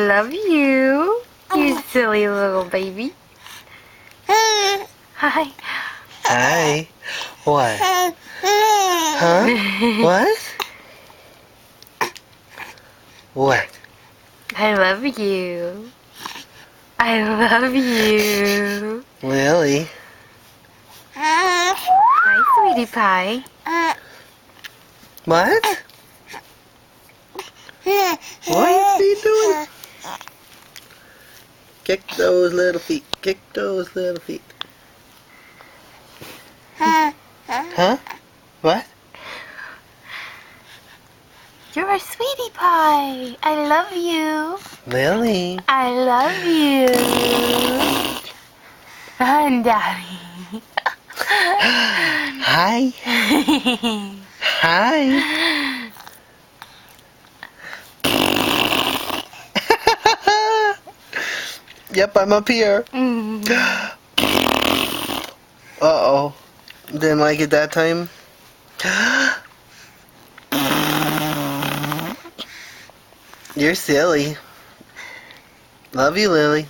love you. You silly little baby. Hi. Hi. What? Huh? What? What? I love you. I love you. Lily. Hi, sweetie pie. What? What is he doing? Kick those little feet. Kick those little feet. Huh? What? You're a sweetie pie. I love you. Lily. I love you. And Daddy. Hi. Hi. Yep, I'm up here. Uh-oh. Didn't like it that time. You're silly. Love you, Lily.